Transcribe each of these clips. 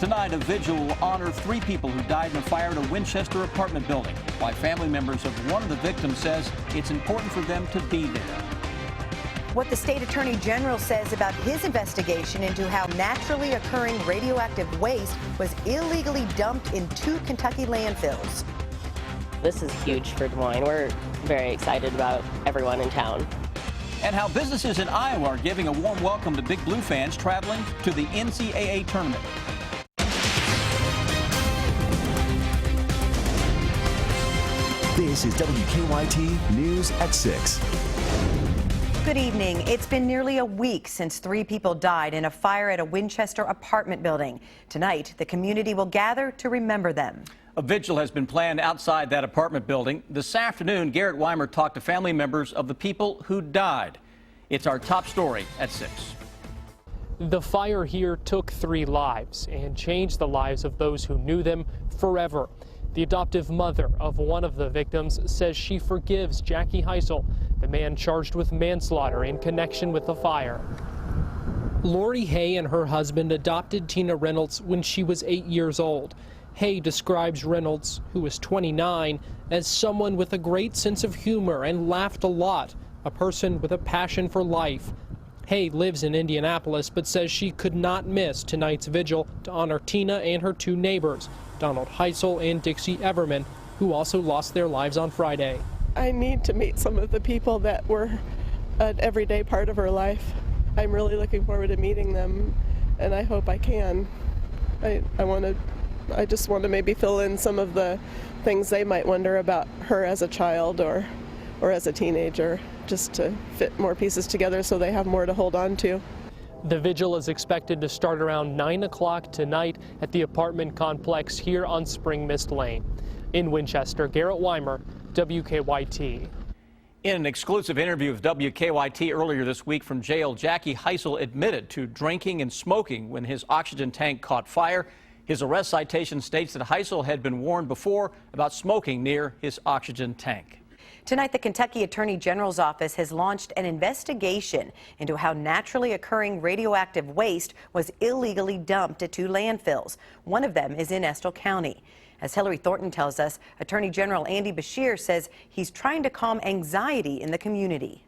Tonight, a vigil will honor 3 people who died in a fire at a Winchester apartment building, while family members of one of the victims says it's important for them to be there. What the state attorney general says about his investigation into how naturally occurring radioactive waste was illegally dumped in 2 Kentucky landfills. This is huge for Des Moines. We're very excited about everyone in town. And how businesses in Iowa are giving a warm welcome to Big Blue fans traveling to the NCAA tournament. This is WKYT News at 6. Good evening. It's been nearly a week since 3 people died in a fire at a Winchester apartment building. Tonight, the community will gather to remember them. A vigil has been planned outside that apartment building. This afternoon, Garrett Weimer talked to family members of the people who died. It's our top story at 6. The fire here took 3 lives and changed the lives of those who knew them forever. The adoptive mother of one of the victims says she forgives Jackie Heisel, the man charged with manslaughter in connection with the fire. Lori Hay and her husband adopted Tina Reynolds when she was 8 years old. Hay describes Reynolds, who was 29, as someone with a great sense of humor and laughed a lot, a person with a passion for life. Hay lives in Indianapolis, but says she could not miss tonight's vigil to honor Tina and her 2 neighbors, Donald Heisel and Dixie Everman, who also lost their lives on Friday. I need to meet some of the people that were an everyday part of her life. I'm really looking forward to meeting them, and I hope I can. I just want to maybe fill in some of the things they might wonder about her as a child or as a teenager, just to fit more pieces together so they have more to hold on to. The vigil is expected to start around 9 o'clock tonight at the apartment complex here on Spring Mist Lane. In Winchester, Garrett Weimer, WKYT. In an exclusive interview with WKYT earlier this week from jail, Jackie Heisel admitted to drinking and smoking when his oxygen tank caught fire. His arrest citation states that Heisel had been warned before about smoking near his oxygen tank. Tonight, the Kentucky Attorney General's office has launched an investigation into how naturally occurring radioactive waste was illegally dumped at 2 landfills. One of them is in Estill County. As Hillary Thornton tells us, Attorney General Andy Beshear says he's trying to calm anxiety in the community.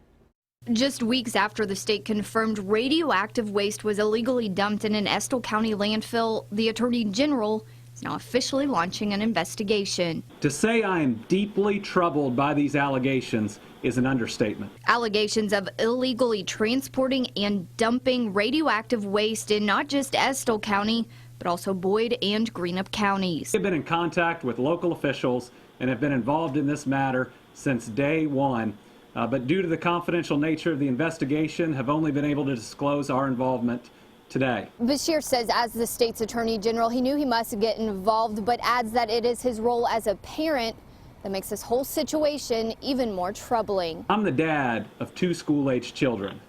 Just weeks after the state confirmed radioactive waste was illegally dumped in an Estill County landfill, the Attorney General is now officially launching an investigation. To say I am deeply troubled by these allegations is an understatement. Allegations of illegally transporting and dumping radioactive waste in not just Estill County, but also Boyd and Greenup counties. I've been in contact with local officials and have been involved in this matter since day one, but due to the confidential nature of the investigation, have only been able to disclose our involvement today. Beshear says as the state's attorney general, he knew he must get involved, but adds that it is his role as a parent that makes this whole situation even more troubling. I'm the dad of 2 school-aged children,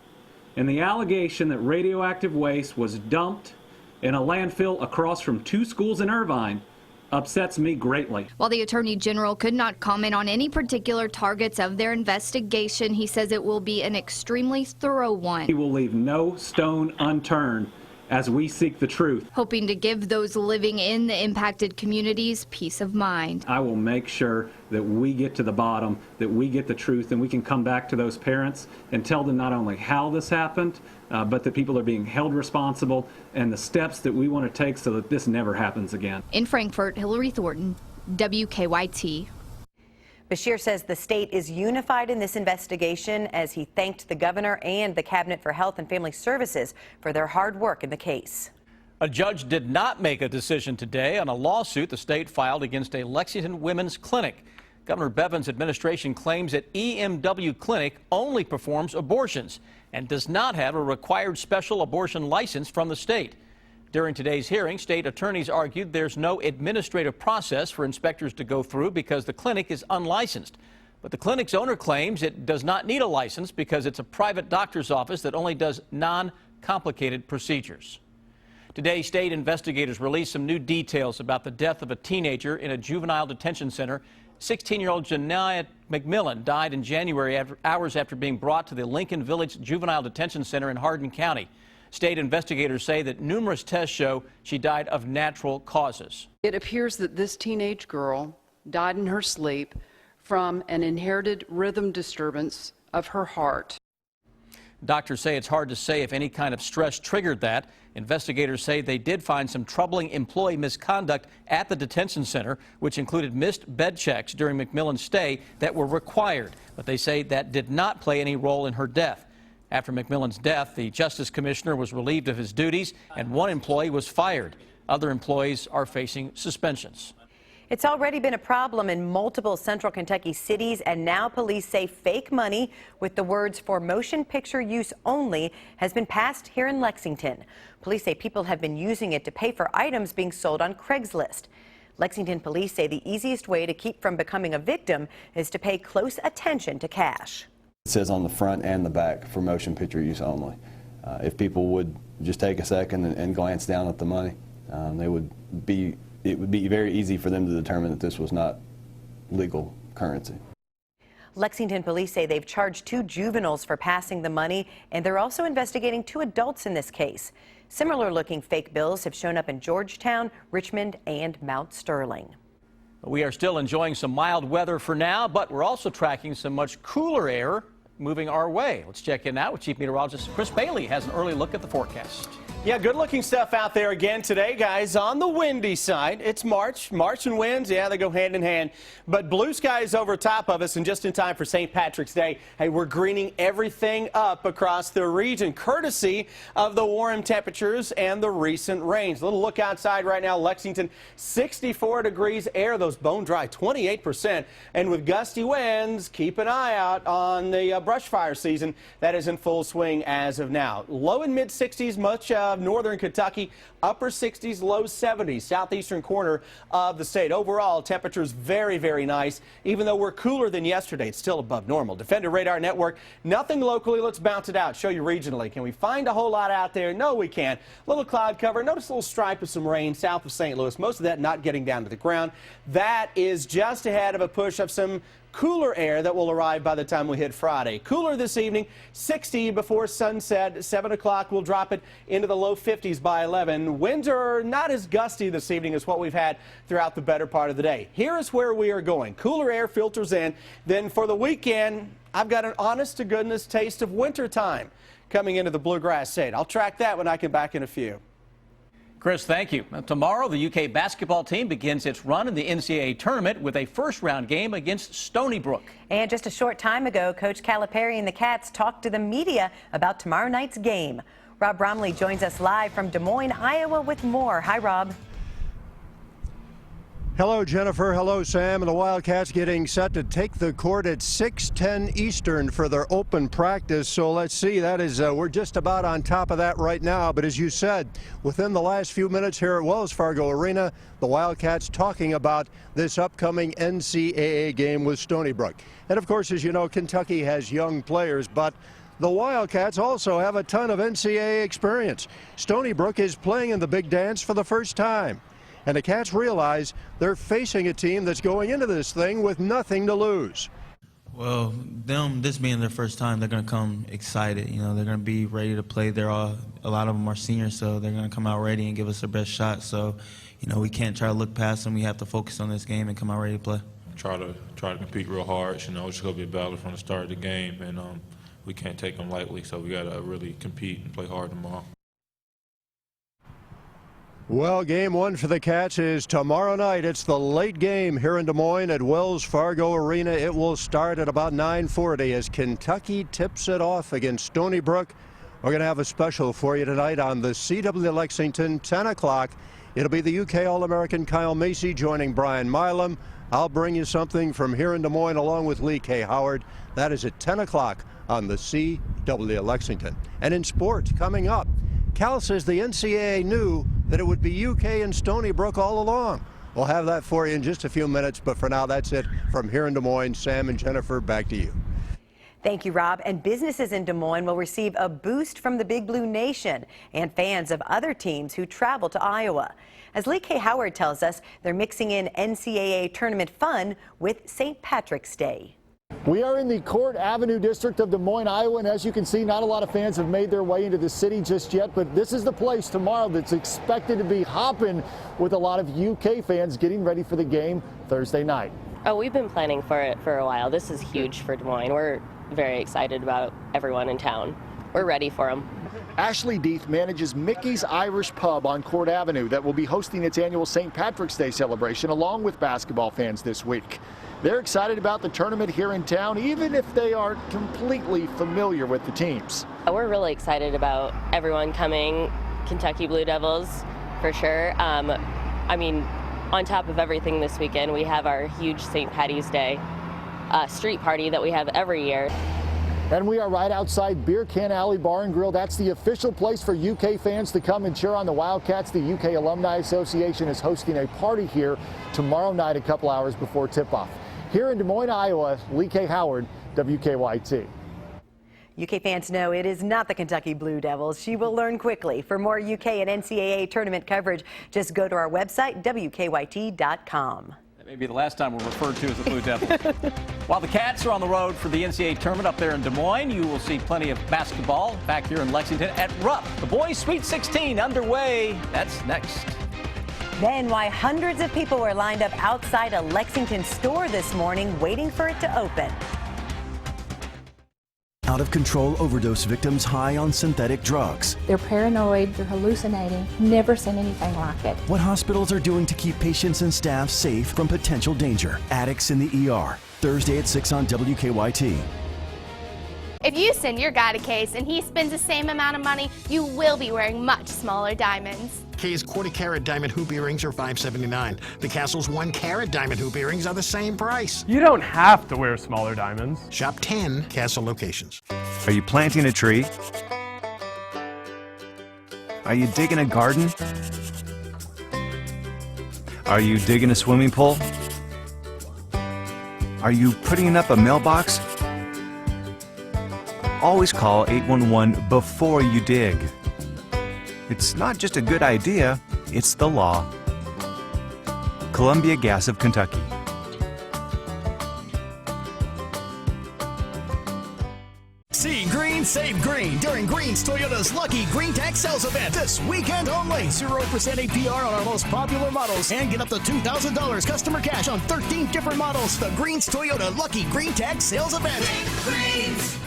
and the allegation that radioactive waste was dumped in a landfill across from 2 schools in Irvine upsets me greatly. While the Attorney General could not comment on any particular targets of their investigation, he says it will be an extremely thorough one. He will leave no stone unturned as we seek the truth, hoping to give those living in the impacted communities peace of mind. I will make sure that we get to the bottom, that we get the truth, and we can come back to those parents and tell them not only how this happened, but that people are being held responsible and the steps that we want to take so that this never happens again. In Frankfort, Hillary Thornton, WKYT. Beshear says the state is unified in this investigation as he thanked the governor and the Cabinet for Health and Family Services for their hard work in the case. A judge did not make a decision today on a lawsuit the state filed against a Lexington women's clinic. Governor Bevin's administration claims that EMW Clinic only performs abortions and does not have a required special abortion license from the state. During today's hearing, state attorneys argued there's no administrative process for inspectors to go through because the clinic is unlicensed. But the clinic's owner claims it does not need a license because it's a private doctor's office that only does non-complicated procedures. Today, state investigators released some new details about the death of a teenager in a juvenile detention center. 16-year-old Janiah McMillan died in January hours after being brought to the Lincoln Village Juvenile Detention Center in Hardin County. State investigators say that numerous tests show she died of natural causes. It appears that this teenage girl died in her sleep from an inherited rhythm disturbance of her heart. Doctors say it's hard to say if any kind of stress triggered that. Investigators say they did find some troubling employee misconduct at the detention center, which included missed bed checks during McMillan's stay that were required. But they say that did not play any role in her death. After McMillan's death, the Justice Commissioner was relieved of his duties and one employee was fired. Other employees are facing suspensions. It's already been a problem in multiple central Kentucky cities, and now police say fake money with the words "for motion picture use only" has been passed here in Lexington. Police say people have been using it to pay for items being sold on Craigslist. Lexington police say the easiest way to keep from becoming a victim is to pay close attention to cash. It says on the front and the back, "for motion picture use only." If people would just take a second and glance down at the money, it would be very easy for them to determine that this was not legal currency. Lexington police say they've charged 2 juveniles for passing the money, and they're also investigating 2 adults in this case. Similar-looking fake bills have shown up in Georgetown, Richmond, and Mount Sterling. We are still enjoying some mild weather for now, but we're also tracking some much cooler air moving our way. Let's check in now with Chief Meteorologist Chris Bailey has an early look at the forecast. Yeah, good-looking stuff out there again today, guys. On the windy side, it's March. March and winds, yeah, they go hand in hand. But blue skies over top of us, and just in time for St. Patrick's Day, hey, we're greening everything up across the region, courtesy of the warm temperatures and the recent rains. A little look outside right now, Lexington, 64 degrees, air, those bone dry, 28%. And with gusty winds, keep an eye out on the brush fire season. That is in full swing as of now. Low and mid 60s, much of northern Kentucky, upper 60s, low 70s, southeastern corner of the state. Overall, temperatures very, very nice. Even though we're cooler than yesterday, it's still above normal. Defender Radar Network, nothing locally. Let's bounce it out, show you regionally. Can we find a whole lot out there? No, we can't. Little cloud cover. Notice a little stripe of some rain south of St. Louis. Most of that not getting down to the ground. That is just ahead of a push of some cooler air that will arrive by the time we hit Friday. Cooler this evening, 60 before sunset. 7 o'clock, we'll drop it into the low 50s by 11. Winds are not as gusty this evening as what we've had throughout the better part of the day. Here is where we are going. Cooler air filters in. Then for the weekend, I've got an honest-to-goodness taste of winter time coming into the Bluegrass State. I'll track that when I get back in a few. Chris, thank you. Now, tomorrow, the UK basketball team begins its run in the NCAA tournament with a first-round game against Stony Brook. And just a short time ago, Coach Calipari and the Cats talked to the media about tomorrow night's game. Rob Bromley joins us live from Des Moines, Iowa with more. Hi, Rob. Hello, Jennifer. Hello, Sam. And the Wildcats getting set to take the court at 6:10 Eastern for their open practice. So let's see. That is, we're just about on top of that right now. But as you said, within the last few minutes here at Wells Fargo Arena, the Wildcats talking about this upcoming NCAA game with Stony Brook. And of course, as you know, Kentucky has young players, but the Wildcats also have a ton of NCAA experience. Stony Brook is playing in the big dance for the first time. And the Cats realize they're facing a team that's going into this thing with nothing to lose. Well, this being their first time, they're going to come excited. You know, they're going to be ready to play. A lot of them are seniors, so they're going to come out ready and give us their best shot. So, you know, we can't try to look past them. We have to focus on this game and come out ready to play. Try to compete real hard. You know, it's going to be a battle from the start of the game, and we can't take them lightly. So we got to really compete and play hard tomorrow. Well, game one for the Cats is tomorrow night. It's the late game here in Des Moines at Wells Fargo Arena. It will start at about 9:40 as Kentucky tips it off against Stony Brook. We're going to have a special for you tonight on the CW Lexington, 10 o'clock. It'll be the UK All-American Kyle Macy joining Brian Milam. I'll bring you something from here in Des Moines along with Lee K. Howard. That is at 10 o'clock on the CW Lexington. And in sports, coming up, Cal says the NCAA knew that it would be UK and Stony Brook all along. We'll have that for you in just a few minutes, but for now, that's it from here in Des Moines. Sam and Jennifer, back to you. Thank you, Rob. And businesses in Des Moines will receive a boost from the Big Blue Nation and fans of other teams who travel to Iowa. As Lee K. Howard tells us, they're mixing in NCAA tournament fun with St. Patrick's Day. We are in the Court Avenue district of Des Moines, Iowa, and as you can see, not a lot of fans have made their way into the city just yet, but this is the place tomorrow that's expected to be hopping with a lot of UK fans getting ready for the game Thursday night. Oh, we've been planning for it for a while. This is huge for Des Moines. We're very excited about everyone in town. We're ready for them. Ashley Deeth manages Mickey's Irish Pub on Court Avenue that will be hosting its annual St. Patrick's Day celebration along with basketball fans this week. They're excited about the tournament here in town, even if they aren't completely familiar with the teams. We're really excited about everyone coming, Kentucky Blue Devils, for sure. I mean, on top of everything this weekend, we have our huge St. Patty's Day street party that we have every year. And we are right outside Beer Can Alley Bar and Grill. That's the official place for UK fans to come and cheer on the Wildcats. The UK Alumni Association is hosting a party here tomorrow night, a couple hours before tip-off. Here in Des Moines, Iowa, Lee K. Howard, WKYT. UK fans know it is not the Kentucky Blue Devils. She will learn quickly. For more UK and NCAA tournament coverage, just go to our website, WKYT.com. That may be the last time we're referred to as the Blue Devils. While the Cats are on the road for the NCAA tournament up there in Des Moines, you will see plenty of basketball back here in Lexington at Rupp. The boys' Sweet 16 underway. That's next. Then why hundreds of people were lined up outside a Lexington store this morning waiting for it to open. Out-of-control overdose victims high on synthetic drugs. They're paranoid, they're hallucinating, never seen anything like it. What hospitals are doing to keep patients and staff safe from potential danger. Addicts in the ER. Thursday at 6 on WKYT. If you send your guy to Case and he spends the same amount of money, you will be wearing much smaller diamonds. Kay's 40-carat diamond hoop earrings are $579. The Castle's 1-carat diamond hoop earrings are the same price. You don't have to wear smaller diamonds. Shop 10 Castle locations. Are you planting a tree? Are you digging a garden? Are you digging a swimming pool? Are you putting up a mailbox? Always call 811 before you dig. It's not just a good idea, it's the law. Columbia Gas of Kentucky. See green, save green during Green's Toyota's Lucky Green Tax Sales Event this weekend only. 0% APR on our most popular models and get up to $2,000 customer cash on 13 different models. The Green's Toyota Lucky Green Tax Sales Event. Green's.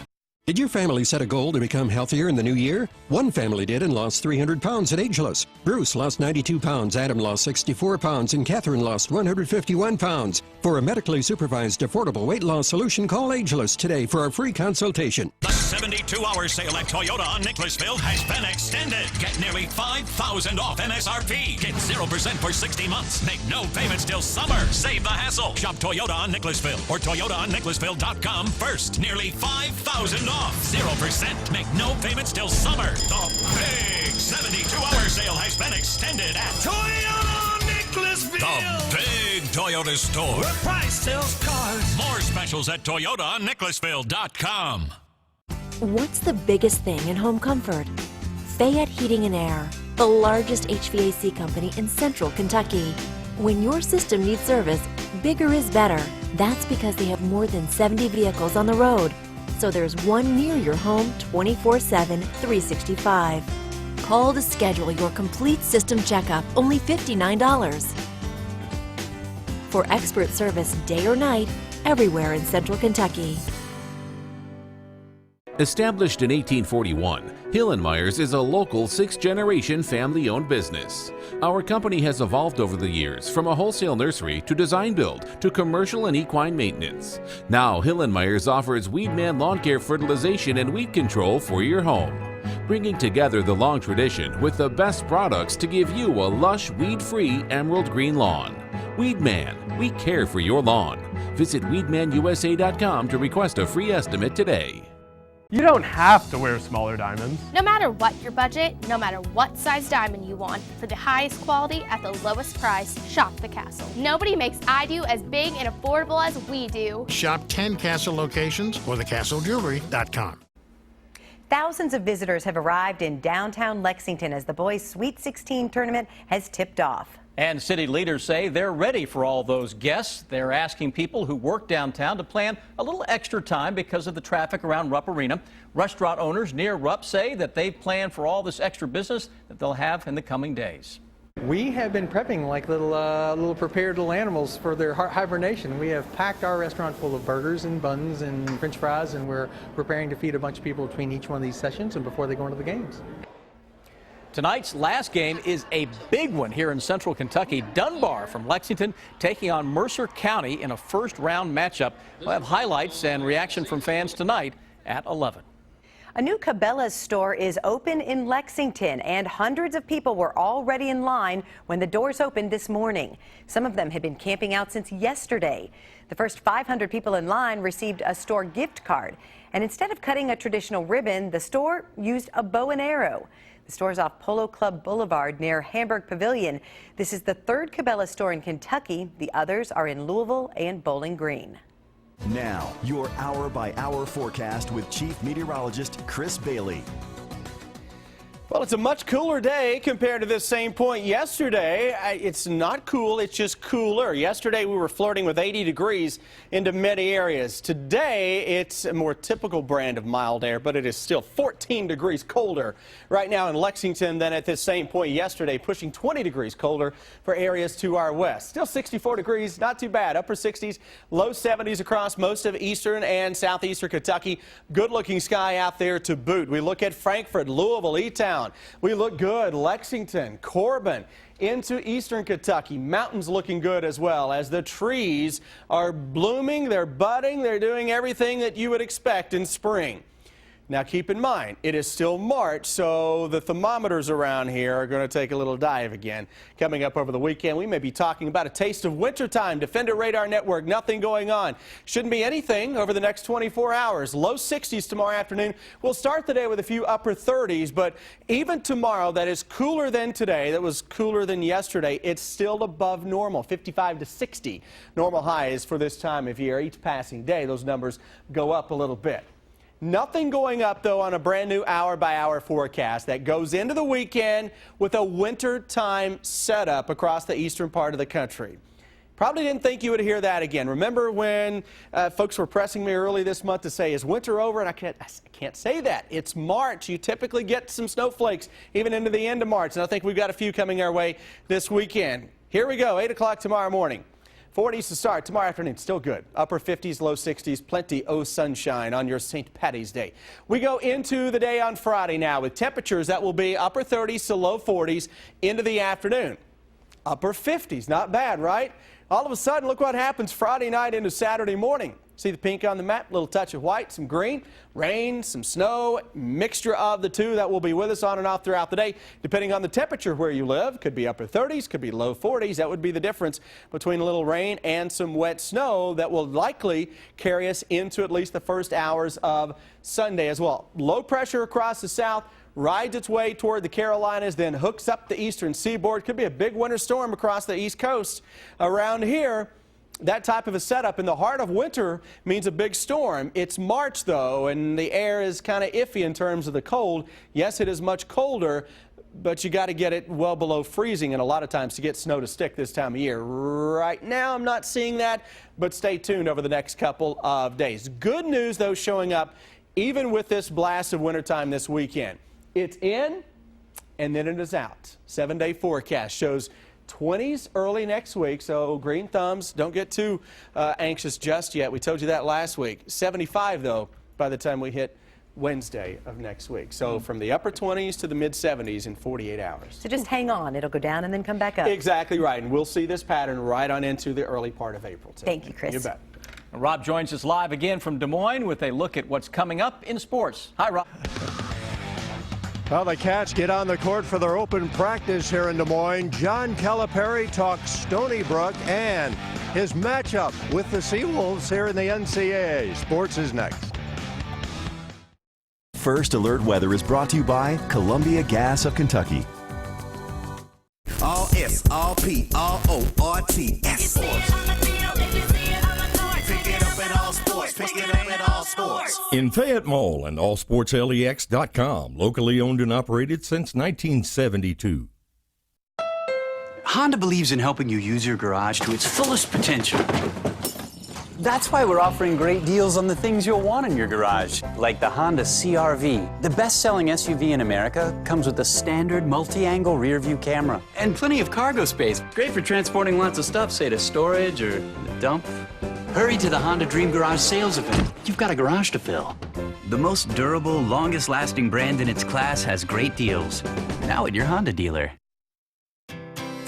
Did your family set a goal to become healthier in the new year? One family did and lost 300 pounds at ageless. Bruce lost 92 pounds, Adam lost 64 pounds, and Catherine lost 151 pounds. For a medically supervised, affordable weight loss solution, call Ageless today for a free consultation. The 72-hour sale at Toyota on Nicholasville has been extended. Get nearly $5,000 off MSRP. Get 0% for 60 months. Make no payments till summer. Save the hassle. Shop Toyota on Nicholasville or ToyotaOnNicholasville.com first. Nearly $5,000 off. 0%. Make no payments till summer. The big 72-hour sale has been extended at Toyota Nicholasville. The big Toyota store. Where price sells cars. More specials at ToyotaOnNicholasville.com. What's the biggest thing in home comfort? Fayette Heating and Air, the largest HVAC company in central Kentucky. When your system needs service, bigger is better. That's because they have more than 70 vehicles on the road. So there's one near your home 24/7, 365. Call to schedule your complete system checkup, only $59. For expert service day or night, everywhere in central Kentucky. Established in 1841, Hillenmeyer's is a local 6th-generation family-owned business. Our company has evolved over the years from a wholesale nursery to design build to commercial and equine maintenance. Now Hillenmeyer's offers Weedman lawn care fertilization and weed control for your home, bringing together the long tradition with the best products to give you a lush, weed-free emerald green lawn. Weedman, we care for your lawn. Visit weedmanusa.com to request a free estimate today. You don't have to wear smaller diamonds. No matter what your budget, no matter what size diamond you want, for the highest quality at the lowest price, shop the Castle. Nobody makes I Do as big and affordable as we do. Shop 10 Castle locations or thecastlejewelry.com. Thousands of visitors have arrived in downtown Lexington as the boys' Sweet 16 tournament has tipped off. And city leaders say they're ready for all those guests. They're asking people who work downtown to plan a little extra time because of the traffic around Rupp Arena. Restaurant owners near Rupp say that they've planned for all this extra business that they'll have in the coming days. We have been prepping like little prepared little animals for their hibernation. We have packed our restaurant full of burgers and buns and French fries, and we're preparing to feed a bunch of people between each one of these sessions and before they go into the games. Tonight's last game is a big one here in Central Kentucky. Dunbar from Lexington taking on Mercer County in a first-round matchup. We'll have highlights and reaction from fans tonight at 11. A new Cabela's store is open in Lexington, and hundreds of people were already in line when the doors opened this morning. Some of them had been camping out since yesterday. The first 500 people in line received a store gift card, and instead of cutting a traditional ribbon, the store used a bow and arrow. The store's off Polo Club Boulevard near Hamburg Pavilion. This is the third Cabela's store in Kentucky. The others are in Louisville and Bowling Green. Now, your hour-by-hour forecast with Chief Meteorologist Chris Bailey. Well, it's a much cooler day compared to this same point yesterday. It's not cool, it's just cooler. Yesterday we were flirting with 80 degrees into many areas. Today it's a more typical brand of mild air, but it is still 14 degrees colder right now in Lexington than at this same point yesterday, pushing 20 degrees colder for areas to our west. Still 64 degrees, not too bad. Upper 60s, low 70s across most of eastern and southeastern Kentucky. Good looking sky out there to boot. We look at Frankfort, Louisville, E-Town. We look good. Lexington, Corbin, into eastern Kentucky. Mountains looking good as well as the trees are blooming, they're budding, they're doing everything that you would expect in spring. Now keep in mind, it is still March, so the thermometers around here are going to take a little dive again. Coming up over the weekend, we may be talking about a taste of wintertime. Defender Radar Network, nothing going on. Shouldn't be anything over the next 24 hours. Low 60s tomorrow afternoon. We'll start the day with a few upper 30s, but even tomorrow that is cooler than today, that was cooler than yesterday, it's still above normal, 55 to 60. Normal highs for this time of year. Each passing day, those numbers go up a little bit. Nothing going up, though, on a brand new hour-by-hour forecast that goes into the weekend with a wintertime setup across the eastern part of the country. Probably didn't think you would hear that again. Remember when folks were pressing me early this month to say, is winter over? And I can't say that. It's March. You typically get some snowflakes even into the end of March, and I think we've got a few coming our way this weekend. Here we go, 8 o'clock tomorrow morning. 40s to start tomorrow afternoon, still good. Upper 50s, low 60s, plenty of sunshine on your St. Patty's Day. We go into the day on Friday now with temperatures that will be upper 30s to low 40s into the afternoon. Upper 50s, not bad, right? All of a sudden, look what happens Friday night into Saturday morning. See the pink on the map, a little touch of white, some green, rain, some snow, mixture of the two that will be with us on and off throughout the day, depending on the temperature where you live. Could be upper 30s, could be low 40s. That would be the difference between a little rain and some wet snow that will likely carry us into at least the first hours of Sunday as well. Low pressure across the south rides its way toward the Carolinas, then hooks up the eastern seaboard. Could be a big winter storm across the east coast around here. That type of a setup in the heart of winter means a big storm. It's March, though, and the air is kind of iffy in terms of the cold. Yes, it is much colder, but you got to get it well below freezing, and a lot of times to get snow to stick this time of year. Right now, I'm not seeing that, but stay tuned over the next couple of days. Good news, though, showing up even with this blast of wintertime this weekend. It's in, and then it is out. 7-day forecast shows 20s early next week, so green thumbs. Don't get too anxious just yet. We told you that last week. 75, though, by the time we hit Wednesday of next week. So from the upper 20s to the mid 70s in 48 hours. So just hang on. It'll go down and then come back up. Exactly right. And we'll see this pattern right on into the early part of April, too. Thank you, Chris. You bet. Rob joins us live again from Des Moines with a look at what's coming up in sports. Hi, Rob. Well, the Cats get on the court for their open practice here in Des Moines. John Calipari talks Stony Brook and his matchup with the Seawolves here in the NCAA. Sports is next. First Alert Weather is brought to you by Columbia Gas of Kentucky. All S, all P, all O, R, T, S. Pick it up at all sports. Pick it up at all sports. In Fayette Mall and allsportslex.com. Locally owned and operated since 1972. Honda believes in helping you use your garage to its fullest potential. That's why we're offering great deals on the things you'll want in your garage, like the Honda CR-V. The best-selling SUV in America comes with a standard multi-angle rear-view camera and plenty of cargo space. Great for transporting lots of stuff, say to storage or the dump. Hurry to the Honda Dream Garage sales event. You've got a garage to fill. The most durable, longest-lasting brand in its class has great deals. Now at your Honda dealer.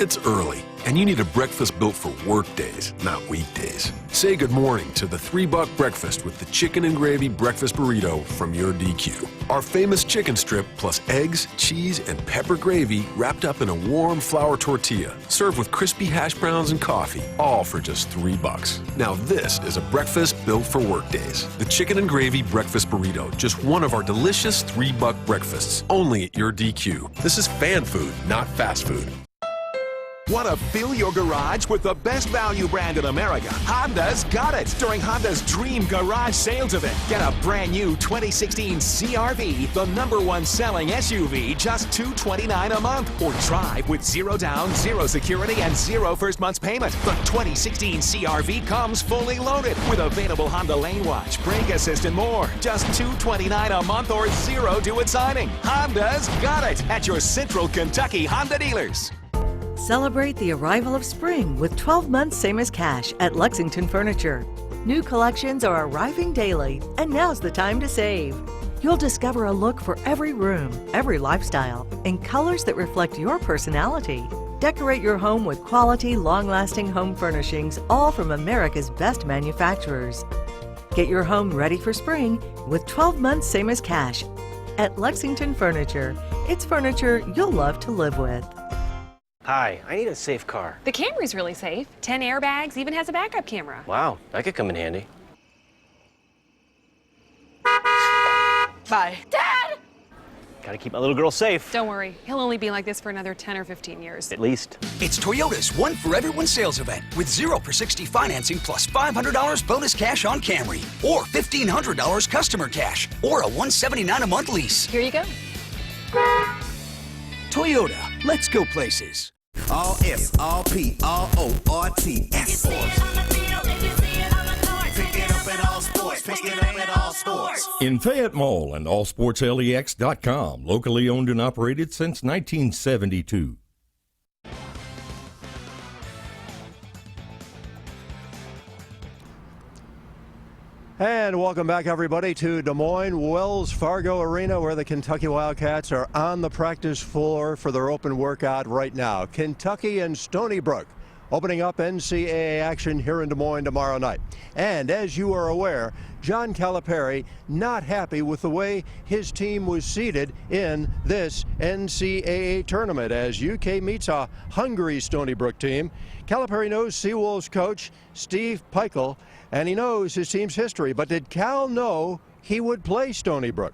It's early, and you need a breakfast built for work days, not weekdays. Say good morning to the $3 breakfast with the chicken and gravy breakfast burrito from your DQ. Our famous chicken strip plus eggs, cheese, and pepper gravy wrapped up in a warm flour tortilla, served with crispy hash browns and coffee, all for just $3. Now this is a breakfast built for work days. The chicken and gravy breakfast burrito, just one of our delicious $3 breakfasts, only at your DQ. This is fan food, not fast food. Want to fill your garage with the best value brand in America? Honda's got it during Honda's Dream Garage Sales Event. Get a brand new 2016 CR-V, the #1 selling SUV, just $229 a month. Or drive with 0 down, 0 security, and 0 first month's payment. The 2016 CR-V comes fully loaded with available Honda Lane Watch, brake assist, and more. Just $229 a month or 0 due at signing. Honda's got it at your Central Kentucky Honda dealers. Celebrate the arrival of spring with 12 months same as cash at Lexington Furniture. New collections are arriving daily, and now's the time to save. You'll discover a look for every room, every lifestyle, in colors that reflect your personality. Decorate your home with quality, long-lasting home furnishings, all from America's best manufacturers. Get your home ready for spring with 12 months same as cash at Lexington Furniture. It's furniture you'll love to live with. Hi, I need a safe car. The Camry's really safe. 10 airbags, even has a backup camera. Wow, that could come in handy. Bye. Dad! Gotta keep my little girl safe. Don't worry, he'll only be like this for another 10 or 15 years. At least. It's Toyota's One for Everyone sales event with 0 for 60 financing plus $500 bonus cash on Camry, or $1,500 customer cash, or a $179 a month lease. Here you go. Toyota, let's go places. All S, all P, all O, R-T, S. Pick it up at all sports. Pick it up at all sports. In Fayette Mall and allsportslex.com, locally owned and operated since 1972. And welcome back, everybody, to Des Moines Wells Fargo Arena, where the Kentucky Wildcats are on the practice floor for their open workout right now. Kentucky and Stony Brook opening up NCAA action here in Des Moines tomorrow night. And as you are aware, John Calipari not happy with the way his team was seeded in this NCAA tournament as UK meets a hungry Stony Brook team. Calipari knows Seawolves coach Steve Peichel, and he knows his team's history. But did Cal know he would play Stony Brook?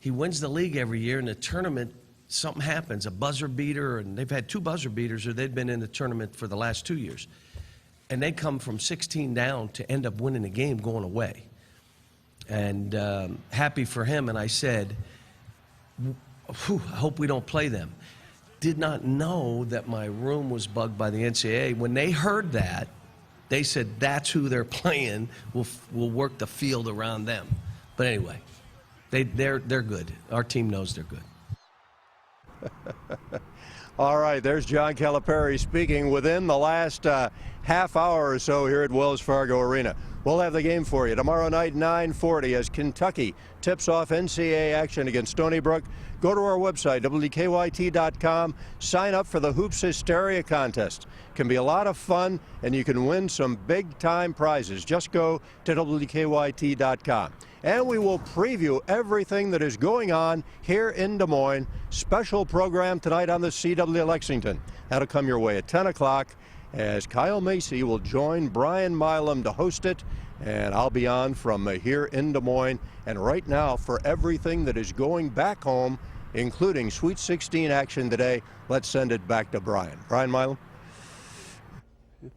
He wins the league every year. In the tournament, something happens, a buzzer beater, and they've had 2 buzzer beaters, or they've been in the tournament for the last 2 years. And they come from 16 down to end up winning the game going away. And happy for him, and I said, I hope we don't play them. Did not know that my room was bugged by the NCAA. When they heard that, they said that's who they're playing. We'll work the field around them. But anyway, they're good. Our team knows they're good. All right, there's John Calipari speaking within the last half hour or so here at Wells Fargo Arena. We'll have the game for you tomorrow night, 9:40, as Kentucky tips off NCAA action against Stony Brook. Go to our website, WKYT.com. Sign up for the Hoops Hysteria contest. Can be a lot of fun, and you can win some big-time prizes. Just go to WKYT.com. And we will preview everything that is going on here in Des Moines. Special program tonight on the CW Lexington. That'll come your way at 10 o'clock as Kyle Macy will join Brian Milam to host it. And I'll be on from here in Des Moines. And right now, for everything that is going back home, including Sweet 16 action today, let's send it back to Brian. Brian Milam?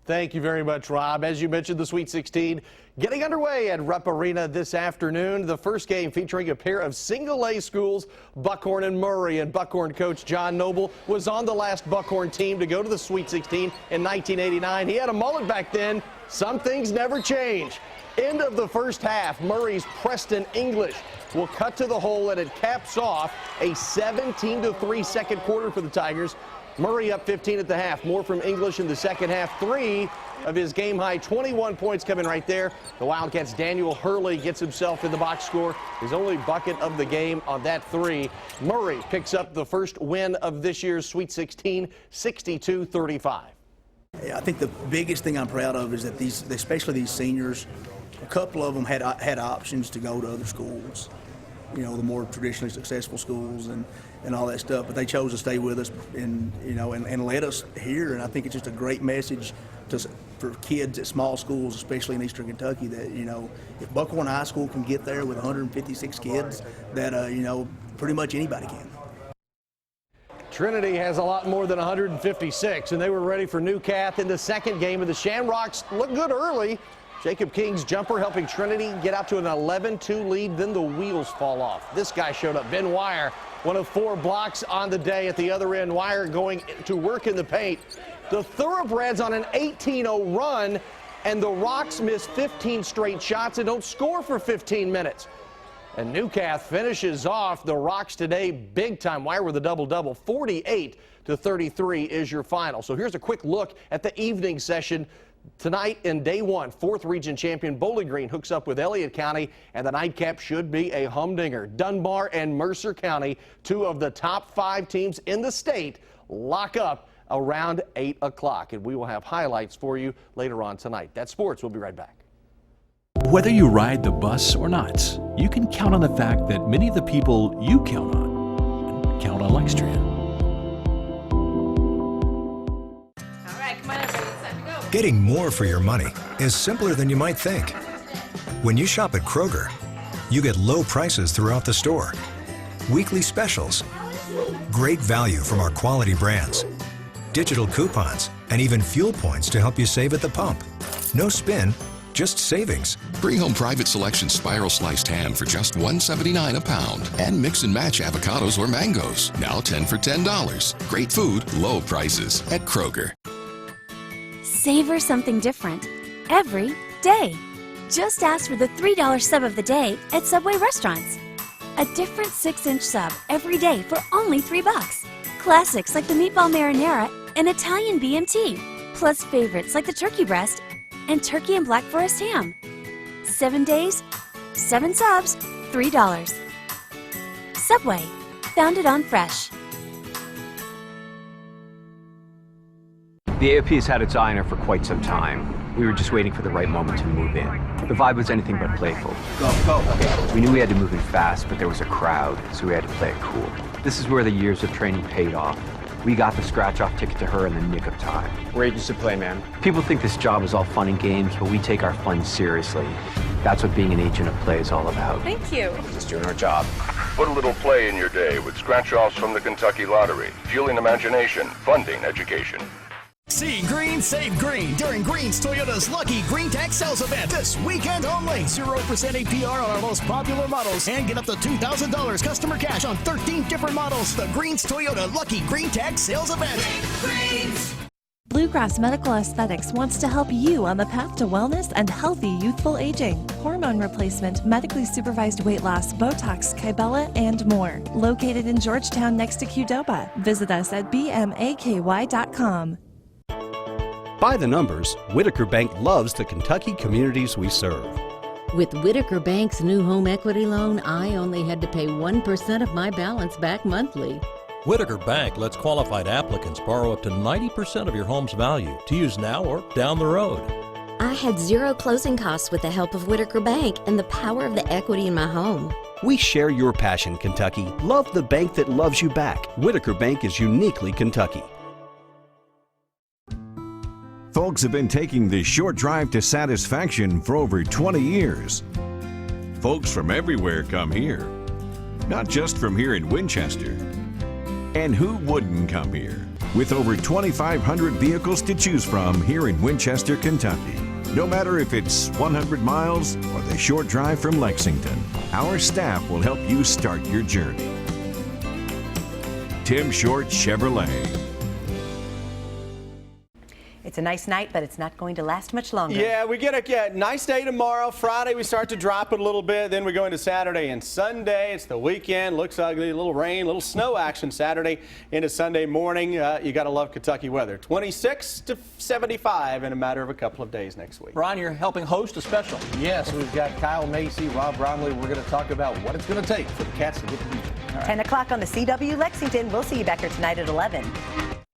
Thank you very much, Rob. As you mentioned, the Sweet 16 getting underway at Rupp Arena this afternoon. The first game featuring a pair of single-A schools, Buckhorn and Murray. And Buckhorn coach John Noble was on the last Buckhorn team to go to the Sweet 16 in 1989. He had a mullet back then. Some things never change. End of the first half, Murray's Preston English will cut to the hole, and it caps off a 17-3 second quarter for the Tigers. Murray up 15 at the half. More from English in the second half. 3 of his game-high 21 points coming right there. The Wildcats' Daniel Hurley gets himself in the box score. His only bucket of the game on that 3. Murray picks up the first win of this year's Sweet 16, 62-35. I think the biggest thing I'm proud of is that especially these seniors, a couple of them had options to go to other schools, you know, the more traditionally successful schools and all that stuff, but they chose to stay with us and, you know, and let us here. And I think it's just a great message for kids at small schools, especially in Eastern Kentucky, that, you know, if Buckhorn High School can get there with 156 kids, that, you know, pretty much anybody can. Trinity has a lot more than 156, and they were ready for Newcath in the second game, and the Shamrocks look good early. Jacob King's jumper helping Trinity get out to an 11-2 lead, then the wheels fall off. This guy showed up, Ben Wire, one of 4 blocks on the day at the other end. Wire going to work in the paint. The Thoroughbreds on an 18-0 run, and the Rocks miss 15 straight shots and don't score for 15 minutes. And Newcath finishes off the Rocks today big time. Wire with a double-double. 48-33 is your final. So here's a quick look at the evening session. Tonight in day 1, 4th region champion Bowling Green hooks up with Elliott County, and the nightcap should be a humdinger. Dunbar and Mercer County, 2 of the top 5 teams in the state, lock up around 8 o'clock. And we will have highlights for you later on tonight. That's sports. We'll be right back. Whether you ride the bus or not, you can count on the fact that many of the people you count on count on Lextrian. Getting more for your money is simpler than you might think. When you shop at Kroger, you get low prices throughout the store, weekly specials, great value from our quality brands, digital coupons, and even fuel points to help you save at the pump. No spin, just savings. Bring home Private Selection spiral sliced ham for just $1.79 a pound. And mix and match avocados or mangoes. Now 10 for $10. Great food, low prices at Kroger. Savor something different every day. Just ask for the $3 sub of the day at Subway restaurants. A different 6-inch sub every day for only $3. Classics like the meatball marinara and Italian BMT, plus favorites like the turkey breast and turkey and black forest ham. 7 days, 7 subs, $3. Subway, founded on fresh. The AOP's had its eye on her for quite some time. We were just waiting for the right moment to move in. The vibe was anything but playful. Go. We knew we had to move in fast, but there was a crowd, so we had to play it cool. This is where the years of training paid off. We got the scratch-off ticket to her in the nick of time. We're agents to play, man. People think this job is all fun and games, but we take our fun seriously. That's what being an agent of play is all about. Thank you. Just doing our job. Put a little play in your day with scratch-offs from the Kentucky Lottery. Fueling imagination, funding education. See green, save green during Green's Toyota's Lucky Green Tax Sales Event this weekend only. 0% APR on our most popular models and get up to $2,000 customer cash on 13 different models. The Green's Toyota Lucky Green Tax Sales Event. Greens. Bluegrass Medical Aesthetics wants to help you on the path to wellness and healthy youthful aging. Hormone replacement, medically supervised weight loss, Botox, Kybella, and more. Located in Georgetown next to Qdoba. Visit us at bmaky.com. By the numbers, Whitaker Bank loves the Kentucky communities we serve. With Whitaker Bank's new home equity loan, I only had to pay 1% of my balance back monthly. Whitaker Bank lets qualified applicants borrow up to 90% of your home's value to use now or down the road. I had zero closing costs with the help of Whitaker Bank and the power of the equity in my home. We share your passion, Kentucky. Love the bank that loves you back. Whitaker Bank is uniquely Kentucky. Folks have been taking the short drive to satisfaction for over 20 years. Folks from everywhere come here, not just from here in Winchester. And who wouldn't come here? With over 2,500 vehicles to choose from here in Winchester, Kentucky. No matter if it's 100 miles or the short drive from Lexington, our staff will help you start your journey. Tim Short Chevrolet. It's a nice night, but it's not going to last much longer. Yeah, we get a nice day tomorrow. Friday, we start to drop it a little bit. Then we go into Saturday and Sunday. It's the weekend. Looks ugly. A little rain, a little snow action Saturday into Sunday morning. You got to love Kentucky weather. 26 to 75 in a matter of a couple of days next week. Ron, you're helping host a special. Yes, we've got Kyle Macy, Rob Bromley. We're going to talk about what it's going to take for the Cats to get the region. 10 o'clock on the CW Lexington. We'll see you back here tonight at 11.